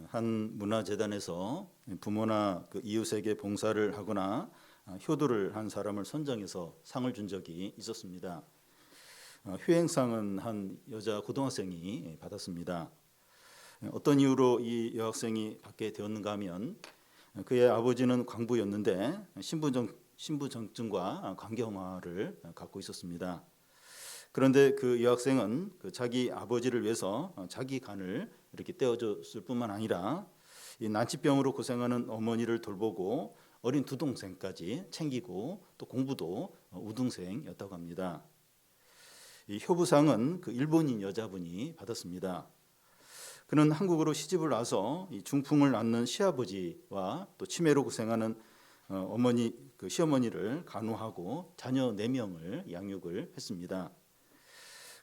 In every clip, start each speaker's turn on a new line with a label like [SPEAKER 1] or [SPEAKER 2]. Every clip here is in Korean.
[SPEAKER 1] 한 문화재단에서 부모나 그 이웃에게 봉사를 하거나 효도를 한 사람을 선정해서 상을 준 적이 있었습니다. 휴행상은 한 여자 고등학생이 받았습니다. 어떤 이유로 이 여학생이 받게 되었는가 하면 그의 아버지는 광부였는데 신부전증과 관계형아를 갖고 있었습니다. 그런데 그 여학생은 자기 아버지를 위해서 자기 간을 이렇게 떼어줬을 뿐만 아니라 이 난치병으로 고생하는 어머니를 돌보고 어린 두 동생까지 챙기고 또 공부도 우등생이었다고 합니다. 이 효부상은 그 일본인 여자분이 받았습니다. 그는 한국으로 시집을 와서 이 중풍을 앓는 시아버지와 또 치매로 고생하는 어머니 그 시어머니를 간호하고 자녀 4명을 양육을 했습니다.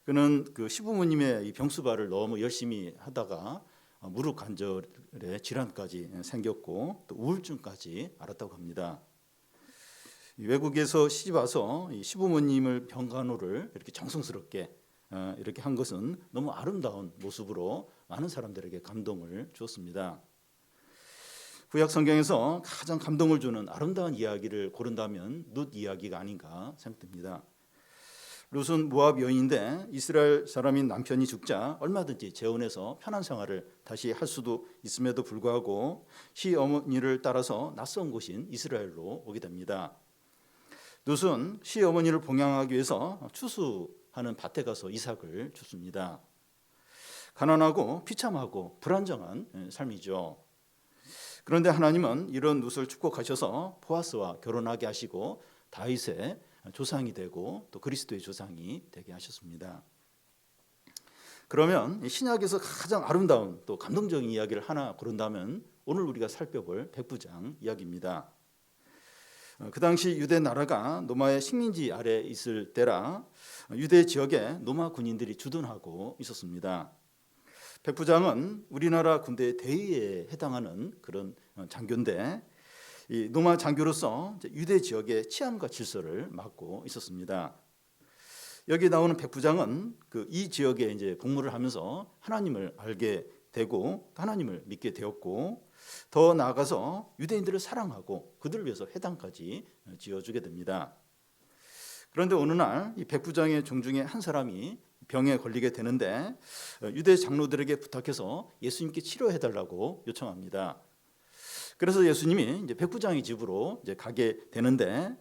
[SPEAKER 1] 그는 그 시부모님의 이 병수발을 너무 열심히 하다가 무릎 관절에 질환까지 생겼고 또 우울증까지 앓았다고 합니다. 외국에서 시집 와서 이 시부모님을 병간호를 이렇게 정성스럽게 이렇게 한 것은 너무 아름다운 모습으로 많은 사람들에게 감동을 주었습니다. 구약 성경에서 가장 감동을 주는 아름다운 이야기를 고른다면 룻 이야기가 아닌가 생각됩니다. 룻은 모압 여인인데 이스라엘 사람인 남편이 죽자 얼마든지 재혼해서 편한 생활을 다시 할 수도 있음에도 불구하고 시어머니를 따라서 낯선 곳인 이스라엘로 오게 됩니다. 룻은 시어머니를 봉양하기 위해서 추수하는 밭에 가서 이삭을 줍습니다. 가난하고 비참하고 불안정한 삶이죠. 그런데 하나님은 이런 룻을 축복하셔서 보아스와 결혼하게 하시고 다윗의 조상이 되고 또 그리스도의 조상이 되게 하셨습니다. 그러면 신약에서 가장 아름다운 또 감동적인 이야기를 하나 고른다면 오늘 우리가 살펴볼 백부장 이야기입니다. 그 당시 유대 나라가 로마의 식민지 아래 있을 때라 유대 지역에 로마 군인들이 주둔하고 있었습니다. 백부장은 우리나라 군대의 대위에 해당하는 그런 장교인데 이 로마 장교로서 유대 지역의 치안과 질서를 맡고 있었습니다. 여기 나오는 백부장은 이 지역에 이제 복무를 하면서 하나님을 알게 되고 하나님을 믿게 되었고 더 나아가서 유대인들을 사랑하고 그들을 위해서 회당까지 지어주게 됩니다. 그런데 어느 날 이 백부장의 종 중에 한 사람이 병에 걸리게 되는데 유대 장로들에게 부탁해서 예수님께 치료해달라고 요청합니다. 그래서 예수님이 이제 백부장의 집으로 이제 가게 되는데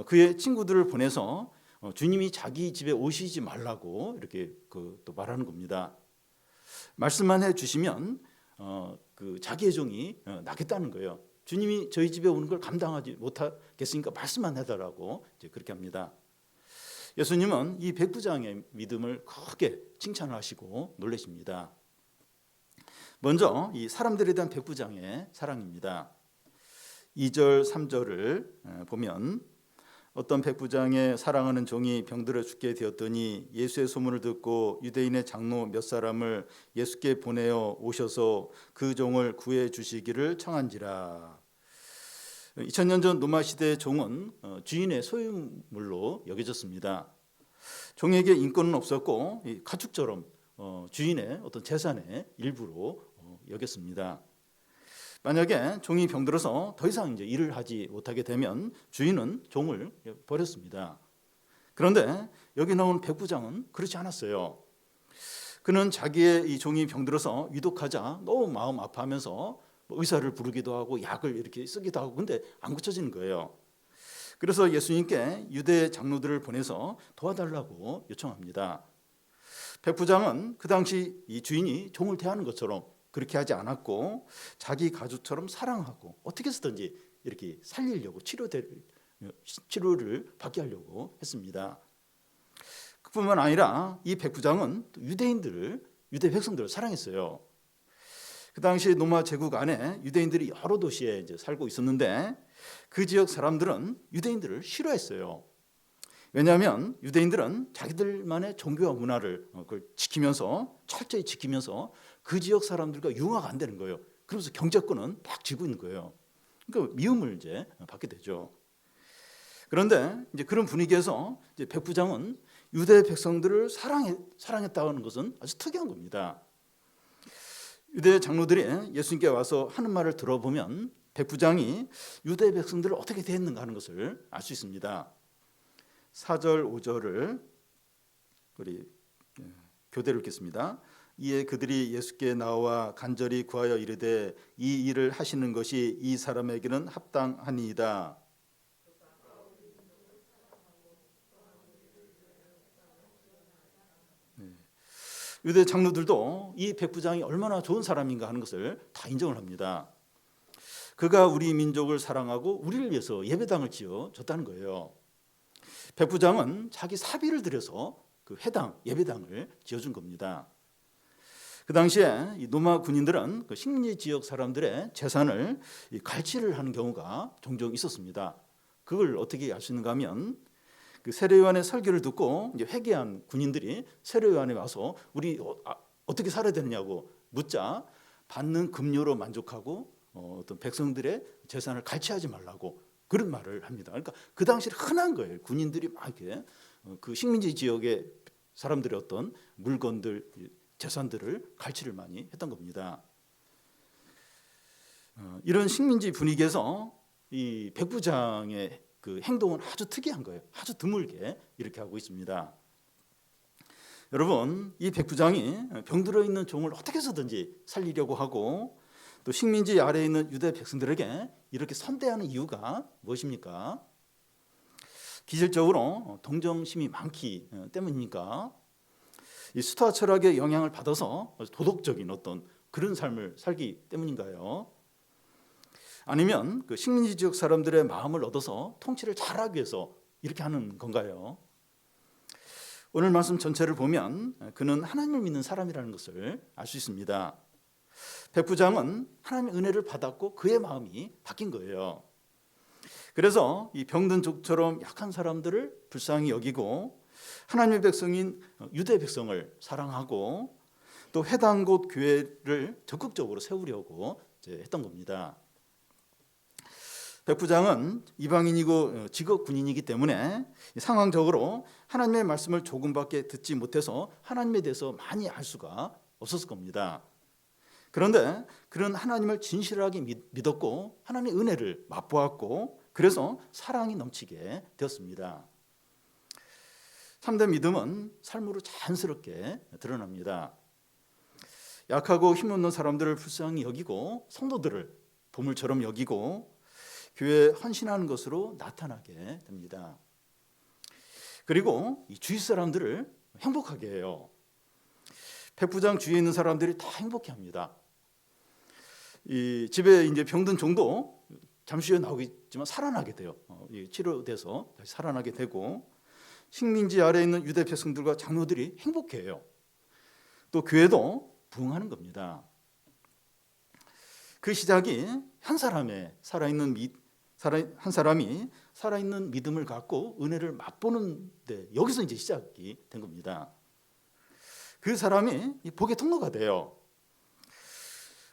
[SPEAKER 1] 그의 친구들을 보내서 주님이 자기 집에 오시지 말라고 이렇게 또 말하는 겁니다. 말씀만 해주시면 그 자기의 종이 나겠다는 거예요. 주님이 저희 집에 오는 걸 감당하지 못하겠으니까 말씀만 해달라고 이제 그렇게 합니다. 예수님은 이 백부장의 믿음을 크게 칭찬하시고 놀라십니다. 먼저 이 사람들에 대한 백부장의 사랑입니다. 2절, 3절을 보면 어떤 백부장의 사랑하는 종이 병들어 죽게 되었더니 예수의 소문을 듣고 유대인의 장로 몇 사람을 예수께 보내어 오셔서 그 종을 구해 주시기를 청한지라. 2000년 전 로마 시대의 종은 주인의 소유물로 여겨졌습니다. 종에게 인권은 없었고 가축처럼 주인의 어떤 재산의 일부로 여겼습니다. 만약에 종이 병들어서 더 이상 이제 일을 하지 못하게 되면 주인은 종을 버렸습니다. 그런데 여기 나온 백부장은 그렇지 않았어요. 그는 자기의 이 종이 병들어서 위독하자 너무 마음 아파하면서 의사를 부르기도 하고 약을 이렇게 쓰기도 하고 근데 안 고쳐지는 거예요. 그래서 예수님께 유대 장로들을 보내서 도와달라고 요청합니다. 백부장은 그 당시 이 주인이 종을 대하는 것처럼 그렇게 하지 않았고 자기 가족처럼 사랑하고 어떻게 해서든지 이렇게 살리려고 치료를 받게 하려고 했습니다. 그뿐만 아니라 이 백부장은 유대 백성들을 사랑했어요. 그 당시 로마 제국 안에 유대인들이 여러 도시에 이제 살고 있었는데 그 지역 사람들은 유대인들을 싫어했어요. 왜냐하면 유대인들은 자기들만의 종교와 문화를 그걸 철저히 지키면서 그 지역 사람들과 융화가 안 되는 거예요. 그러면서 경제권은 막 쥐고 있는 거예요. 그러니까 미움을 이제 받게 되죠. 그런데 이제 그런 분위기에서 이제 백부장은 유대 백성들을 사랑했다는 것은 아주 특이한 겁니다. 유대 장로들이 예수님께 와서 하는 말을 들어보면 백부장이 유대 백성들을 어떻게 대했는가 하는 것을 알 수 있습니다. 4절 5절을 우리 교대로 읽겠습니다. 이에 그들이 예수께 나와 간절히 구하여 이르되 이 일을 하시는 것이 이 사람에게는 합당하니이다. 유대 장로들도 이 백부장이 얼마나 좋은 사람인가 하는 것을 다 인정을 합니다. 그가 우리 민족을 사랑하고 우리를 위해서 예배당을 지어줬다는 거예요. 백부장은 자기 사비를 들여서 그 회당, 예배당을 지어준 겁니다. 그 당시에 이 로마 군인들은 그 식민지 지역 사람들의 재산을 갈취를 하는 경우가 종종 있었습니다. 그걸 어떻게 알 수 있는가 하면 그 세례요한의 설교를 듣고 이제 회개한 군인들이 세례요한에 와서 우리 어떻게 살아야 되느냐고 묻자 받는 급료로 만족하고 어떤 백성들의 재산을 갈취하지 말라고 그런 말을 합니다. 그러니까 그 당시에 흔한 거예요. 군인들이 막 이렇게 그 식민지 지역의 사람들의 어떤 물건들, 재산들을 갈취를 많이 했던 겁니다. 이런 식민지 분위기에서 이 백부장의 그 행동은 아주 특이한 거예요. 아주 드물게 이렇게 하고 있습니다. 여러분, 이 백부장이 병들어 있는 종을 어떻게 해서든지 살리려고 하고 또 식민지 아래에 있는 유대 백성들에게 이렇게 선대하는 이유가 무엇입니까? 기질적으로 동정심이 많기 때문입니까? 이 스토아 철학의 영향을 받아서 도덕적인 어떤 그런 삶을 살기 때문인가요? 아니면 그 식민지 지역 사람들의 마음을 얻어서 통치를 잘하기 위해서 이렇게 하는 건가요? 오늘 말씀 전체를 보면 그는 하나님을 믿는 사람이라는 것을 알 수 있습니다. 백부장은 하나님의 은혜를 받았고 그의 마음이 바뀐 거예요. 그래서 이 병든 족처럼 약한 사람들을 불쌍히 여기고 하나님의 백성인 유대 백성을 사랑하고 또 회당 곳 교회를 적극적으로 세우려고 했던 겁니다. 백부장은 이방인이고 직업 군인이기 때문에 상황적으로 하나님의 말씀을 조금밖에 듣지 못해서 하나님에 대해서 많이 알 수가 없었을 겁니다. 그런데 그런 하나님을 진실하게 믿었고 하나님의 은혜를 맛보았고 그래서 사랑이 넘치게 되었습니다. 참된 믿음은 삶으로 자연스럽게 드러납니다. 약하고 힘없는 사람들을 불쌍히 여기고 성도들을 보물처럼 여기고 교회에 헌신하는 것으로 나타나게 됩니다. 그리고 이 주위 사람들을 행복하게 해요. 백부장 주위에 있는 사람들이 다 행복해합니다. 이 집에 이제 병든 종도 잠시 후에 나오겠지만 살아나게 돼요. 치료돼서 다시 살아나게 되고 식민지 아래에 있는 유대 백성들과 장로들이 행복해해요. 또 교회도 부흥하는 겁니다. 그 시작이 한 사람의 한 사람이 살아있는 믿음을 갖고 은혜를 맛보는데 여기서 이제 시작이 된 겁니다. 그 사람이 복의 통로가 돼요.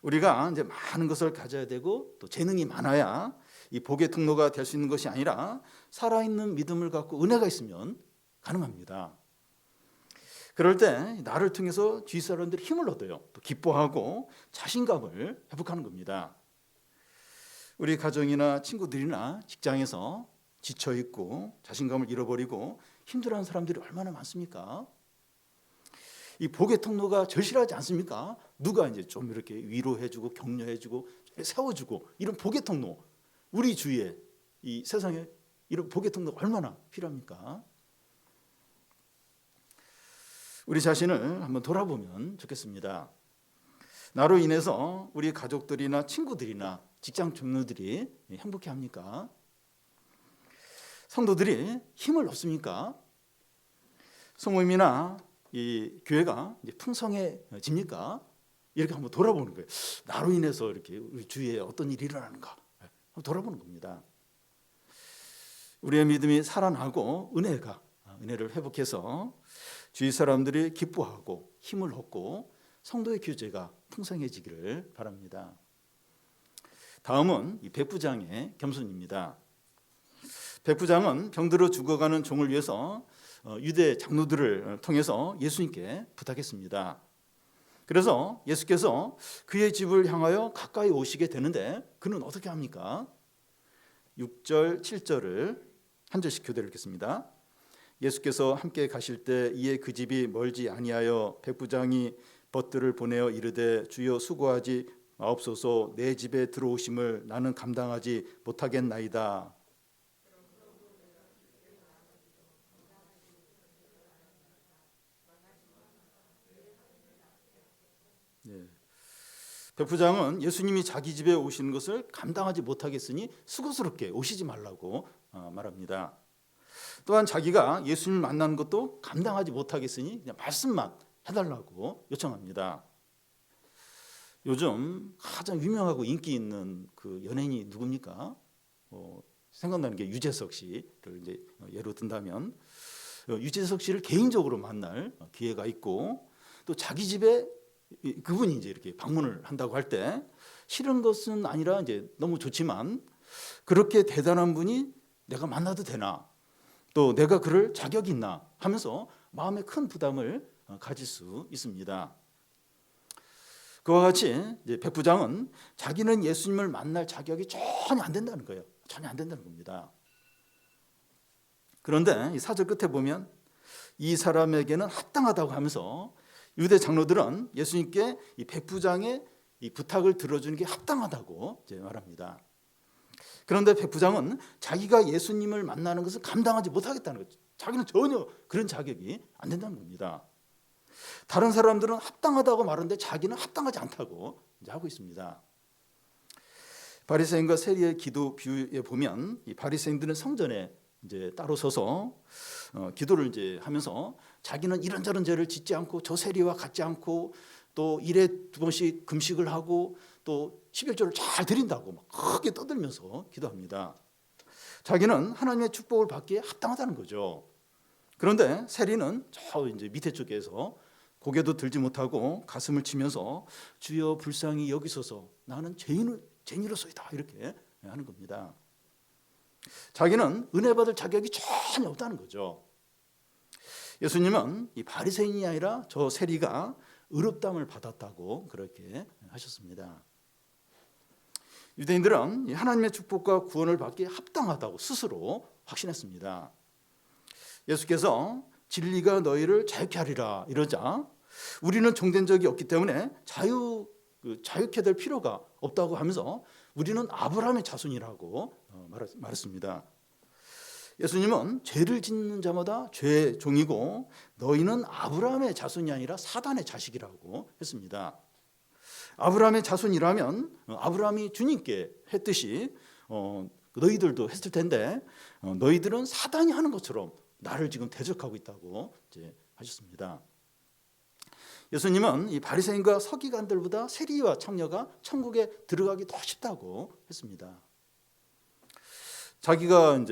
[SPEAKER 1] 우리가 이제 많은 것을 가져야 되고 또 재능이 많아야 이 복의 통로가 될 수 있는 것이 아니라 살아있는 믿음을 갖고 은혜가 있으면 가능합니다. 그럴 때 나를 통해서 주위 사람들이 힘을 얻어요. 또 기뻐하고 자신감을 회복하는 겁니다. 우리 가정이나 친구들이나 직장에서 지쳐있고 자신감을 잃어버리고 힘들어하는 사람들이 얼마나 많습니까? 이 복의 통로가 절실하지 않습니까? 누가 이제 좀 이렇게 위로해주고 격려해주고 세워주고 이런 복의 통로, 우리 주위에 이 세상에 이런 복의 통로가 얼마나 필요합니까? 우리 자신을 한번 돌아보면 좋겠습니다. 나로 인해서 우리 가족들이나 친구들이나 직장 동료들이 행복해합니까? 성도들이 힘을 얻습니까? 성모님이나 이 교회가 이제 풍성해집니까? 이렇게 한번 돌아보는 거예요. 나로 인해서 이렇게 우리 주위에 어떤 일이 일어나는가 한번 돌아보는 겁니다. 우리의 믿음이 살아나고 은혜를 회복해서 주위 사람들이 기뻐하고 힘을 얻고 성도의 교제가 풍성해지기를 바랍니다. 다음은 이 백부장의 겸손입니다. 백부장은 병들어 죽어가는 종을 위해서 유대 장로들을 통해서 예수님께 부탁했습니다. 그래서 예수께서 그의 집을 향하여 가까이 오시게 되는데 그는 어떻게 합니까? 6절, 7절을 한 절씩 교대로 읽겠습니다. 예수께서 함께 가실 때 이에 그 집이 멀지 아니하여 백부장이 벗들을 보내어 이르되 주여 수고하지 마옵소서 내 집에 들어오심을 나는 감당하지 못하겠나이다. 네. 백부장은 예수님이 자기 집에 오시는 것을 감당하지 못하겠으니 수고스럽게 오시지 말라고 말합니다. 또한 자기가 예수님을 만나는 것도 감당하지 못하겠으니 그냥 말씀만 해달라고 요청합니다. 요즘 가장 유명하고 인기 있는 그 연예인이 누굽니까? 생각나는 게 유재석 씨를 이제 예로 든다면 유재석 씨를 개인적으로 만날 기회가 있고 또 자기 집에 그분이 이제 이렇게 방문을 한다고 할 때 싫은 것은 아니라 이제 너무 좋지만 그렇게 대단한 분이 내가 만나도 되나 또 내가 그럴 자격이 있나 하면서 마음에 큰 부담을 가질 수 있습니다. 그와 같이 이제 백부장은 자기는 예수님을 만날 자격이 전혀 안 된다는 거예요. 전혀 안 된다는 겁니다. 그런데 이 4절 끝에 보면 이 사람에게는 합당하다고 하면서 유대 장로들은 예수님께 이 백부장의 이 부탁을 들어주는 게 합당하다고 이제 말합니다. 그런데 백부장은 자기가 예수님을 만나는 것을 감당하지 못하겠다는 거죠. 자기는 전혀 그런 자격이 안 된다는 겁니다. 다른 사람들은 합당하다고 말하는데 자기는 합당하지 않다고 이제 하고 있습니다. 바리새인과 세리의 기도 비유에 보면 이 바리새인들은 성전에 이제 따로 서서 기도를 이제 하면서 자기는 이런저런 죄를 짓지 않고 저 세리와 같지 않고 또 일에 2번씩 금식을 하고 또 11조를 잘 드린다고 막 크게 떠들면서 기도합니다. 자기는 하나님의 축복을 받기에 합당하다는 거죠. 그런데 세리는 저 이제 밑에 쪽에서 고개도 들지 못하고 가슴을 치면서 주여 불쌍히 여기소서 나는 죄인으로서이다 이렇게 하는 겁니다. 자기는 은혜 받을 자격이 전혀 없다는 거죠. 예수님은 이 바리새인이 아니라 저 세리가 의롭다함을 받았다고 그렇게 하셨습니다. 유대인들은 하나님의 축복과 구원을 받기에 합당하다고 스스로 확신했습니다. 예수께서 진리가 너희를 자유케 하리라 이러자 우리는 종된 적이 없기 때문에 자유케 될 필요가 없다고 하면서 우리는 아브라함의 자손이라고 말했습니다. 예수님은 죄를 짓는 자마다 죄의 종이고 너희는 아브라함의 자손이 아니라 사단의 자식이라고 했습니다. 아브라함의 자손이라면 아브라함이 주님께 했듯이 너희들도 했을 텐데 너희들은 사단이 하는 것처럼 나를 지금 대적하고 있다고 이제 하셨습니다. 예수님은 이 바리새인과 서기관들보다 세리와 창녀가 천국에 들어가기 더 쉽다고 했습니다. 자기가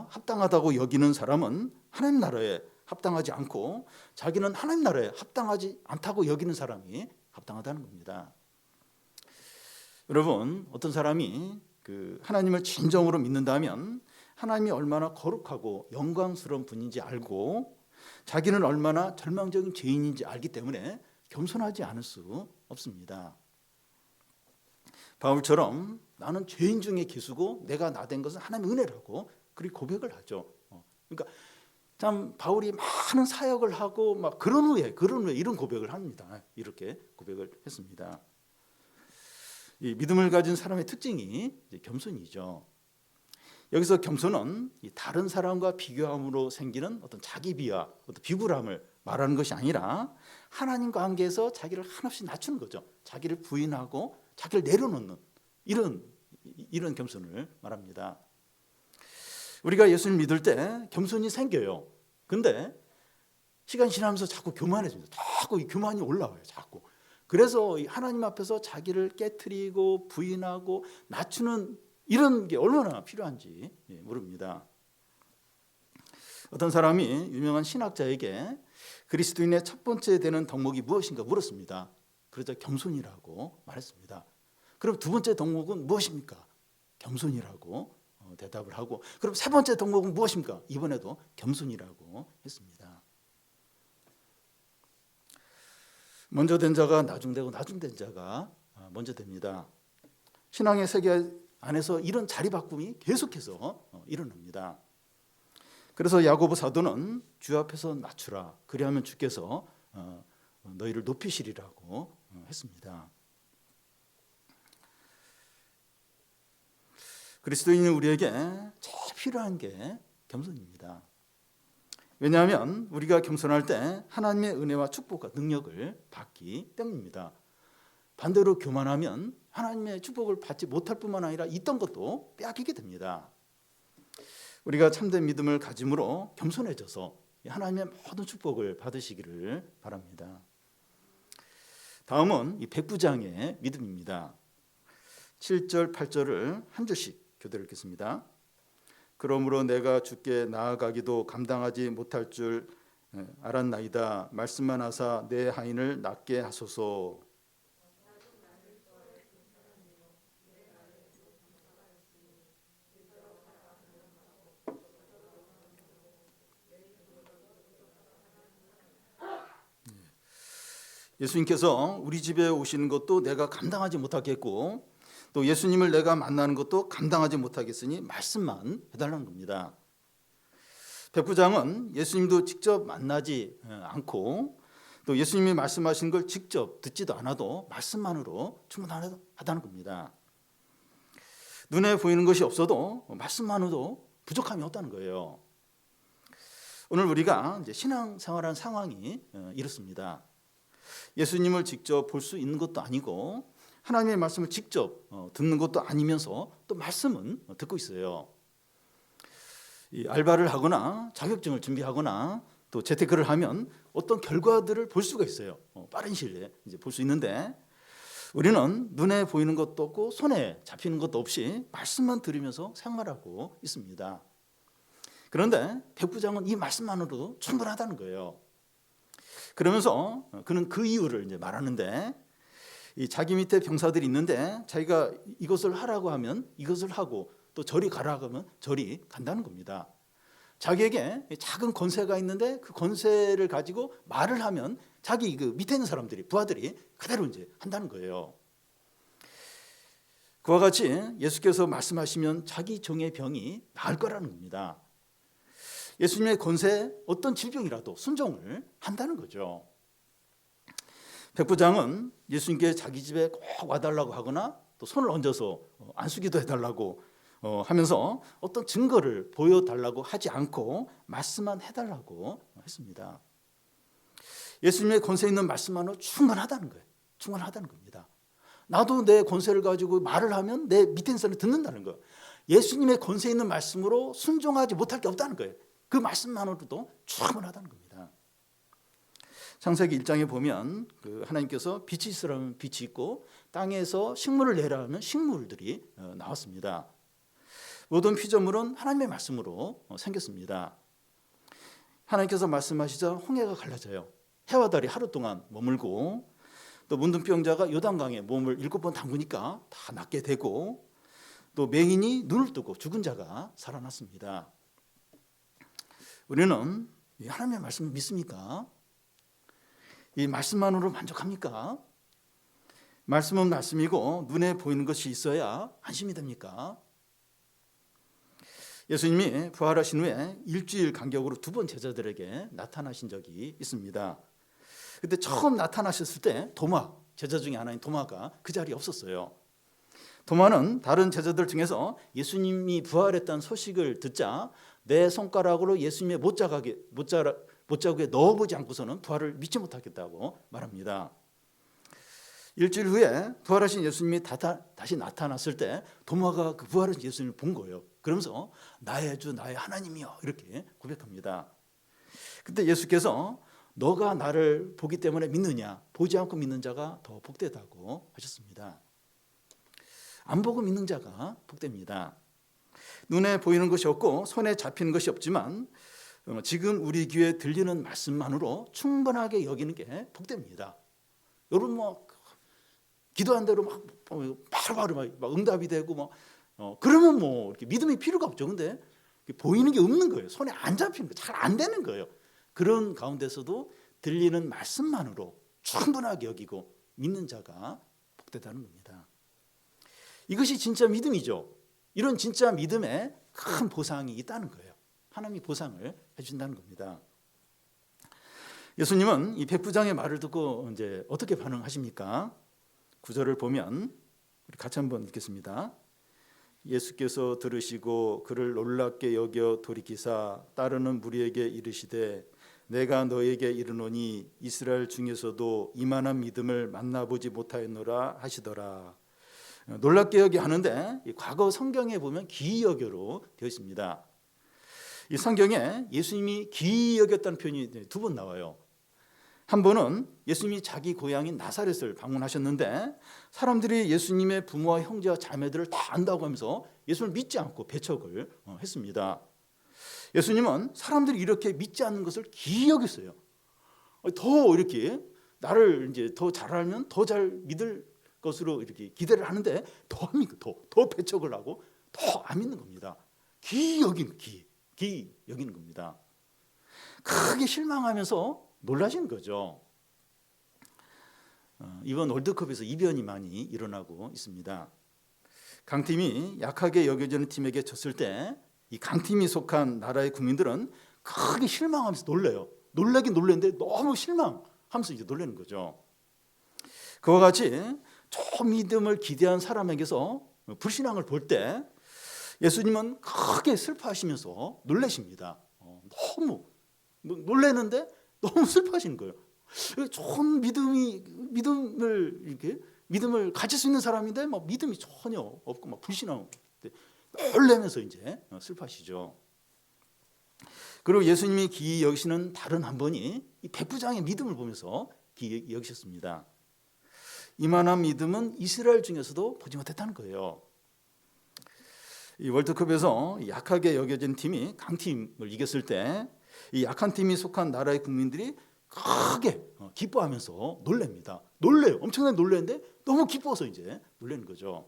[SPEAKER 1] 합당하다고 여기는 사람은 하나님 나라에 합당하지 않고 자기는 하나님 나라에 합당하지 않다고 여기는 사람이 합당하다는 겁니다. 여러분, 어떤 사람이 하나님을 진정으로 믿는다면 하나님이 얼마나 거룩하고 영광스러운 분인지 알고 자기는 얼마나 절망적인 죄인인지 알기 때문에 겸손하지 않을 수 없습니다. 바울처럼 나는 죄인 중에 기수고 내가 나 된 것은 하나님의 은혜라고 그렇게 고백을 하죠. 그러니까 참 바울이 많은 사역을 하고 막 그런 후에 이런 고백을 합니다. 이렇게 고백을 했습니다. 이 믿음을 가진 사람의 특징이 이제 겸손이죠. 여기서 겸손은 다른 사람과 비교함으로 생기는 어떤 자기 비하, 어떤 비굴함을 말하는 것이 아니라 하나님 관계에서 자기를 한없이 낮추는 거죠. 자기를 부인하고 자기를 내려놓는 이런 겸손을 말합니다. 우리가 예수를 믿을 때 겸손이 생겨요. 근데 시간이 지나면서 자꾸 교만해집니다. 자꾸 이 교만이 올라와요. 자꾸. 그래서 하나님 앞에서 자기를 깨트리고 부인하고 낮추는 이런 게 얼마나 필요한지 모릅니다. 어떤 사람이 유명한 신학자에게 그리스도인의 첫 번째 되는 덕목이 무엇인가 물었습니다. 그러자 겸손이라고 말했습니다. 그럼 두 번째 덕목은 무엇입니까? 겸손이라고 대답을 하고 그럼 세 번째 덕목은 무엇입니까? 이번에도 겸손이라고 했습니다. 먼저 된 자가 나중되고 나중된 자가 먼저 됩니다. 신앙의 세계 안에서 이런 자리 바꿈이 계속해서 일어납니다. 그래서 야고보 사도는 주 앞에서 낮추라, 그리하면 주께서 너희를 높이시리라고 했습니다. 그리스도인인 우리에게 제일 필요한 게 겸손입니다. 왜냐하면 우리가 겸손할 때 하나님의 은혜와 축복과 능력을 받기 때문입니다. 반대로 교만하면 하나님의 축복을 받지 못할 뿐만 아니라 있던 것도 빼앗기게 됩니다. 우리가 참된 믿음을 가짐으로 겸손해져서 하나님의 모든 축복을 받으시기를 바랍니다. 다음은 이 백부장의 믿음입니다. 7절, 8절을 한 절씩 교대로 읽겠습니다. 그러므로 내가 주께 나아가기도 감당하지 못할 줄 알았나이다. 말씀만 하사 내 하인을 낫게 하소서. 예수님께서 우리 집에 오시는 것도 내가 감당하지 못하겠고 또 예수님을 내가 만나는 것도 감당하지 못하겠으니 말씀만 해달라는 겁니다. 백부장은 예수님도 직접 만나지 않고 또 예수님이 말씀하신 걸 직접 듣지도 않아도 말씀만으로 충분하다는 겁니다. 눈에 보이는 것이 없어도 말씀만으로도 부족함이 없다는 거예요. 오늘 우리가 이제 신앙생활한 상황이 이렇습니다. 예수님을 직접 볼 수 있는 것도 아니고 하나님의 말씀을 직접 듣는 것도 아니면서 또 말씀은 듣고 있어요. 이 알바를 하거나 자격증을 준비하거나 또 재테크를 하면 어떤 결과들을 볼 수가 있어요. 빠른 시일에 이제 볼 수 있는데 우리는 눈에 보이는 것도 없고 손에 잡히는 것도 없이 말씀만 들으면서 생활하고 있습니다. 그런데 백부장은 이 말씀만으로도 충분하다는 거예요. 그러면서 그는 그 이유를 이제 말하는데 이 자기 밑에 병사들이 있는데 자기가 이것을 하라고 하면 이것을 하고 또 저리 가라고 하면 저리 간다는 겁니다. 자기에게 작은 권세가 있는데 그 권세를 가지고 말을 하면 자기 그 밑에 있는 사람들이 부하들이 그대로 이제 한다는 거예요. 그와 같이 예수께서 말씀하시면 자기 종의 병이 나을 거라는 겁니다. 예수님의 권세에 어떤 질병이라도 순종을 한다는 거죠. 백부장은 예수님께 자기 집에 꼭 와달라고 하거나 또 손을 얹어서 안수기도 해달라고 하면서 어떤 증거를 보여달라고 하지 않고 말씀만 해달라고 했습니다. 예수님의 권세 있는 말씀만으로 충분하다는 거예요. 충분하다는 겁니다. 나도 내 권세를 가지고 말을 하면 내 밑에 있는 사람이 듣는다는 거예요. 예수님의 권세 있는 말씀으로 순종하지 못할 게 없다는 거예요. 그 말씀만으로도 충분하다는 겁니다. 창세기 1장에 보면 그 하나님께서 빛이 있으라면 빛이 있고 땅에서 식물을 내라면 식물들이 나왔습니다. 모든 피조물은 하나님의 말씀으로 생겼습니다. 하나님께서 말씀하시자 홍해가 갈라져요. 해와 달이 하루 동안 머물고 또 문둥병자가 요단강에 몸을 7번 담그니까 다 낫게 되고 또 맹인이 눈을 뜨고 죽은 자가 살아났습니다. 우리는 이 하나님의 말씀을 믿습니까? 이 말씀만으로 만족합니까? 말씀은 말씀이고 눈에 보이는 것이 있어야 안심이 됩니까? 예수님이 부활하신 후에 일주일 간격으로 2번 제자들에게 나타나신 적이 있습니다. 그때 처음 나타나셨을 때 도마, 제자 중에 하나인 도마가 그 자리에 없었어요. 도마는 다른 제자들 중에서 예수님이 부활했다는 소식을 듣자 내 손가락으로 예수님의 못자국에 넣어보지 않고서는 부활을 믿지 못하겠다고 말합니다. 일주일 후에 부활하신 예수님이 다시 나타났을 때 도마가 그 부활하신 예수님을 본 거예요. 그러면서 나의 주 나의 하나님이여 이렇게 고백합니다. 그때 예수께서 너가 나를 보기 때문에 믿느냐, 보지 않고 믿는 자가 더 복되다고 하셨습니다. 안 보고 믿는 자가 복됩니다. 눈에 보이는 것이 없고 손에 잡히는 것이 없지만 지금 우리 귀에 들리는 말씀만으로 충분하게 여기는 게 복됩니다. 여러분 기도한 대로 바로바로 막 응답이 되고 그러면 이렇게 믿음이 필요가 없죠. 근데 보이는 게 없는 거예요. 손에 안 잡히는 거, 잘 안 되는 거예요. 그런 가운데서도 들리는 말씀만으로 충분하게 여기고 믿는 자가 복되다는 겁니다. 이것이 진짜 믿음이죠. 이런 진짜 믿음에 큰 보상이 있다는 거예요. 하나님이 보상을 해준다는 겁니다. 예수님은 이 백부장의 말을 듣고 이제 어떻게 반응하십니까? 9절을 보면 우리 같이 한번 읽겠습니다. 예수께서 들으시고 그를 놀랍게 여겨 돌이키사 따르는 무리에게 이르시되 내가 너에게 이르노니 이스라엘 중에서도 이만한 믿음을 만나보지 못하였노라 하시더라. 놀랍게 여겨 하는데 과거 성경에 보면 기이 여겨로 되어 있습니다. 이 성경에 예수님이 기이 여겼다는 표현이 두 번 나와요. 한 번은 예수님이 자기 고향인 나사렛을 방문하셨는데 사람들이 예수님의 부모와 형제와 자매들을 다 안다고 하면서 예수를 믿지 않고 배척을 했습니다. 예수님은 사람들이 이렇게 믿지 않는 것을 기이 여겼어요. 더 이렇게 나를 이제 더 잘 알면 더 잘 믿을 것으로 이렇게 기대를 하는데 더 배척을 하고 더 안 믿는 겁니다. 기이 여기는 겁니다. 크게 실망하면서 놀라신 거죠. 이번 월드컵에서 이변이 많이 일어나고 있습니다. 강팀이 약하게 여겨지는 팀에게 졌을 때 이 강팀이 속한 나라의 국민들은 크게 실망하면서 놀래요. 놀라긴 놀랐는데 너무 실망하면서 이제 놀라는 거죠. 그와 같이 저 믿음을 기대한 사람에게서 불신앙을 볼 때 예수님은 크게 슬퍼하시면서 놀라십니다. 너무 놀라는데 너무 슬퍼하시는 거예요. 좋은 믿음을 가질 수 있는 사람인데 막 믿음이 전혀 없고 막 불신하고 놀라면서 이제 슬퍼하시죠. 그리고 예수님이 기이 여기시는 다른 한 분이 이 백부장의 믿음을 보면서 기이 여기셨습니다. 이만한 믿음은 이스라엘 중에서도 보지 못했다는 거예요. 이 월드컵에서 약하게 여겨진 팀이 강팀을 이겼을 때 이 약한 팀이 속한 나라의 국민들이 크게 기뻐하면서 놀랍니다. 놀래요. 엄청나게 놀라는데 너무 기뻐서 이제 놀라는 거죠.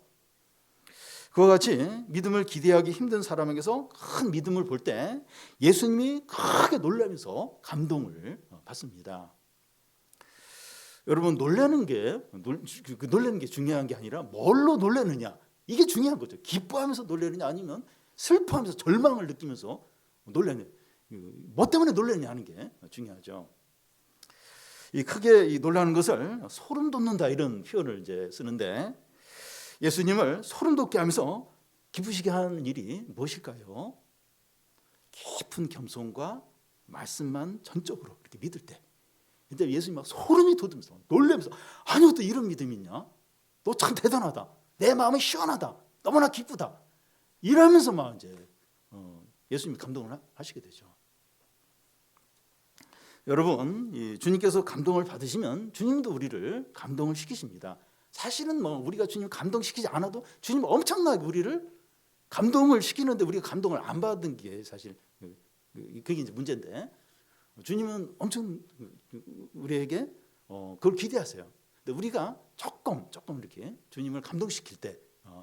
[SPEAKER 1] 그와 같이 믿음을 기대하기 힘든 사람에게서 큰 믿음을 볼 때 예수님이 크게 놀라면서 감동을 받습니다. 여러분 놀라는 게 중요한 게 아니라 뭘로 놀라느냐 이게 중요한 거죠. 기뻐하면서 놀라느냐 아니면 슬퍼하면서 절망을 느끼면서 놀라느냐 뭐 때문에 놀라느냐 하는 게 중요하죠. 이 크게 놀라는 것을 소름 돋는다 이런 표현을 이제 쓰는데 예수님을 소름 돋게 하면서 기쁘시게 하는 일이 무엇일까요? 깊은 겸손과 말씀만 전적으로 이렇게 믿을 때. 근데 예수님 막 소름이 돋으면서 놀라면서 아니 어떻게 이런 믿음이 있냐? 너 참 대단하다. 내 마음이 시원하다. 너무나 기쁘다. 이러면서 막 이제 예수님이 감동을 하시게 되죠. 여러분, 주님께서 감동을 받으시면 주님도 우리를 감동을 시키십니다. 사실은 뭐 우리가 주님 감동시키지 않아도 주님 엄청나게 우리를 감동을 시키는데 우리가 감동을 안 받은 게 사실 그게 이제 문제인데 주님은 엄청 우리에게 그걸 기대하세요. 근데 우리가 조금 이렇게 주님을 감동시킬 때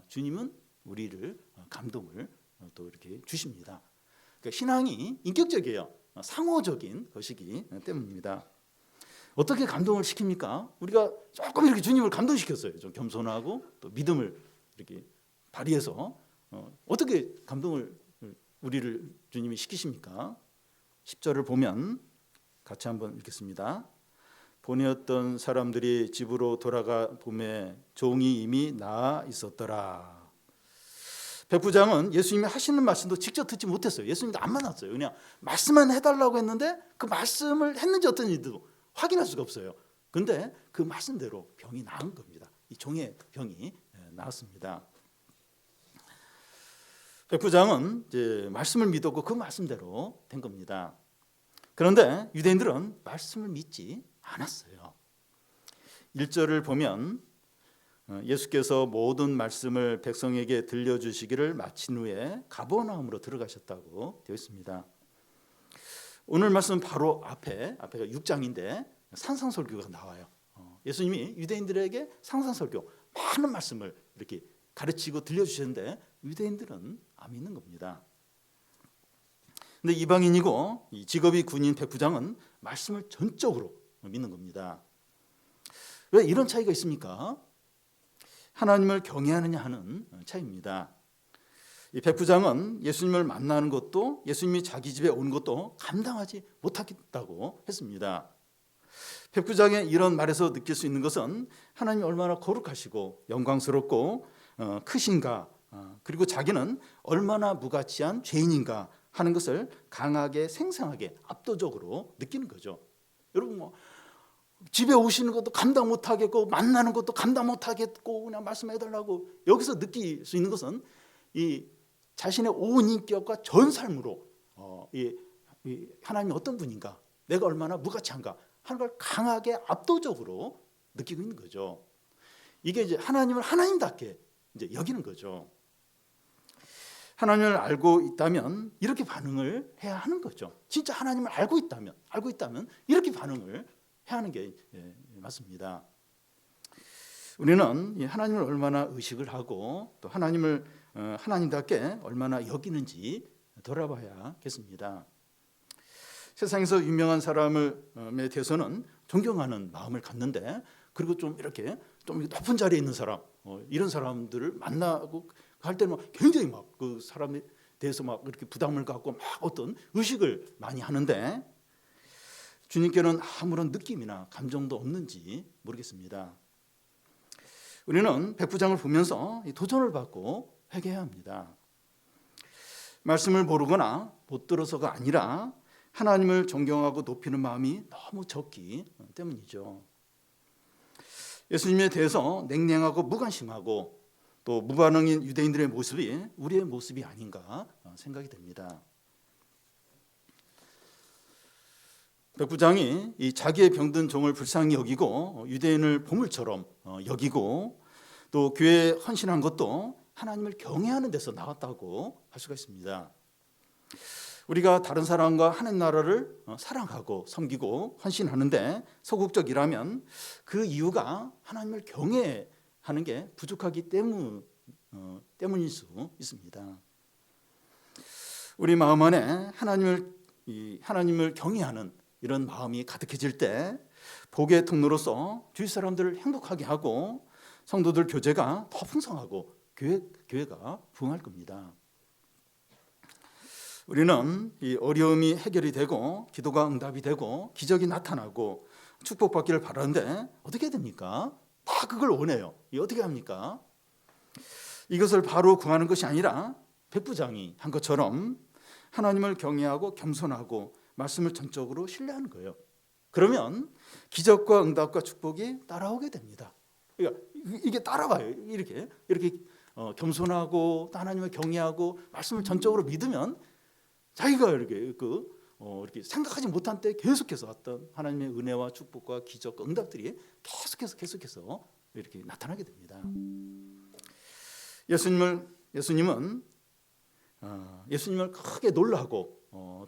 [SPEAKER 1] 주님은 우리를 감동을 또 이렇게 주십니다. 그러니까 신앙이 인격적이에요. 상호적인 것이기 때문입니다. 어떻게 감동을 시킵니까? 우리가 조금 이렇게 주님을 감동시켰어요. 좀 겸손하고 또 믿음을 이렇게 발휘해서 어떻게 감동을 우리를 주님이 시키십니까? 10절을 보면 같이 한번 읽겠습니다. 보내었던 사람들이 집으로 돌아가 보매 종이 이미 나아 있었더라. 백부장은 예수님이 하시는 말씀도 직접 듣지 못했어요. 예수님도 안 만났어요. 그냥 말씀만 해달라고 했는데 그 말씀을 했는지 어떤지도 확인할 수가 없어요. 그런데 그 말씀대로 병이 나은 겁니다. 이 종의 병이 나았습니다. 백부장은 이제 말씀을 믿었고 그 말씀대로 된 겁니다. 그런데 유대인들은 말씀을 믿지 않았어요. 1절을 보면 예수께서 모든 말씀을 백성에게 들려주시기를 마친 후에 가버나움으로 들어가셨다고 되어 있습니다. 오늘 말씀 바로 앞에가 6장인데 산상설교가 나와요. 예수님이 유대인들에게 산상설교 많은 말씀을 이렇게 가르치고 들려주셨는데 유대인들은 안 믿는 겁니다. 근데 이방인이고 직업이 군인 백부장은 말씀을 전적으로 믿는 겁니다. 왜 이런 차이가 있습니까? 하나님을 경외하느냐 하는 차이입니다. 이 백부장은 예수님을 만나는 것도 예수님이 자기 집에 온 것도 감당하지 못하겠다고 했습니다. 백부장의 이런 말에서 느낄 수 있는 것은 하나님이 얼마나 거룩하시고 영광스럽고 크신가, 그리고 자기는 얼마나 무가치한 죄인인가 하는 것을 강하게 생생하게 압도적으로 느끼는 거죠. 여러분, 뭐 집에 오시는 것도 감당 못하겠고 만나는 것도 감당 못하겠고 그냥 말씀해달라고 여기서 느낄 수 있는 것은 이 자신의 온 인격과 전 삶으로 이 하나님이 어떤 분인가, 내가 얼마나 무가치한가 하는 걸 강하게 압도적으로 느끼고 있는 거죠. 이게 이제 하나님을 하나님답게 이제 여기는 거죠. 하나님을 알고 있다면 이렇게 반응을 해야 하는 거죠. 진짜 하나님을 알고 있다면 이렇게 반응을 해야 하는 게 맞습니다. 우리는 하나님을 얼마나 의식을 하고 또 하나님을 하나님답게 얼마나 여기는지 돌아봐야겠습니다. 세상에서 유명한 사람에 대해서는 존경하는 마음을 갖는데, 그리고 좀 이렇게 좀 높은 자리에 있는 사람, 이런 사람들을 만나고 할 때는 굉장히 막 그 사람에 대해서 막 이렇게 부담을 갖고 막 어떤 의식을 많이 하는데, 주님께는 아무런 느낌이나 감정도 없는지 모르겠습니다. 우리는 백부장을 보면서 도전을 받고 회개해야 합니다. 말씀을 모르거나 못 들어서가 아니라 하나님을 존경하고 높이는 마음이 너무 적기 때문이죠. 예수님에 대해서 냉랭하고 무관심하고 또 무반응인 유대인들의 모습이 우리의 모습이 아닌가 생각이 됩니다. 백부장이 이 자기의 병든 종을 불쌍히 여기고 유대인을 보물처럼 여기고 또 교회에 헌신한 것도 하나님을 경외하는 데서 나왔다고 할 수가 있습니다. 우리가 다른 사람과 하나님 나라를 사랑하고 섬기고 헌신하는데 소극적이라면 그 이유가 하나님을 경외하는 게 부족하기 때문일 수 있습니다. 우리 마음 안에 하나님을 경외하는 이런 마음이 가득해질 때 복의 통로로서 주위 사람들을 행복하게 하고 성도들 교제가 더 풍성하고 교회가 부흥할 겁니다. 우리는 이 어려움이 해결이 되고 기도가 응답이 되고 기적이 나타나고 축복받기를 바라는데 어떻게 됩니까? 다 그걸 원해요. 어떻게 합니까? 이것을 바로 구하는 것이 아니라 백부장이 한 것처럼 하나님을 경외하고 겸손하고 말씀을 전적으로 신뢰하는 거예요. 그러면 기적과 응답과 축복이 따라오게 됩니다. 그러니까 이게 따라와요. 이렇게 겸손하고 하나님을 경외하고 말씀을 전적으로 믿으면 자기가 이렇게 생각하지 못한 때 계속해서 왔던 하나님의 은혜와 축복과 기적과 응답들이 계속해서 이렇게 나타나게 됩니다. 예수님을 크게 놀라고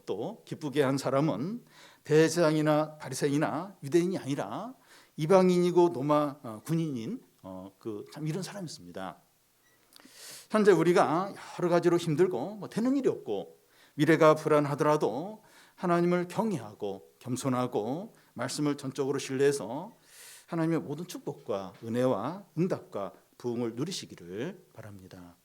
[SPEAKER 1] 또 기쁘게 한 사람은 대제사장이나 바리새인이나 유대인이 아니라 이방인이고 로마 군인인 참 이런 사람이었습니다. 현재 우리가 여러 가지로 힘들고 되는 일이 없고 미래가 불안하더라도 하나님을 경외하고 겸손하고 말씀을 전적으로 신뢰해서 하나님의 모든 축복과 은혜와 응답과 부흥을 누리시기를 바랍니다.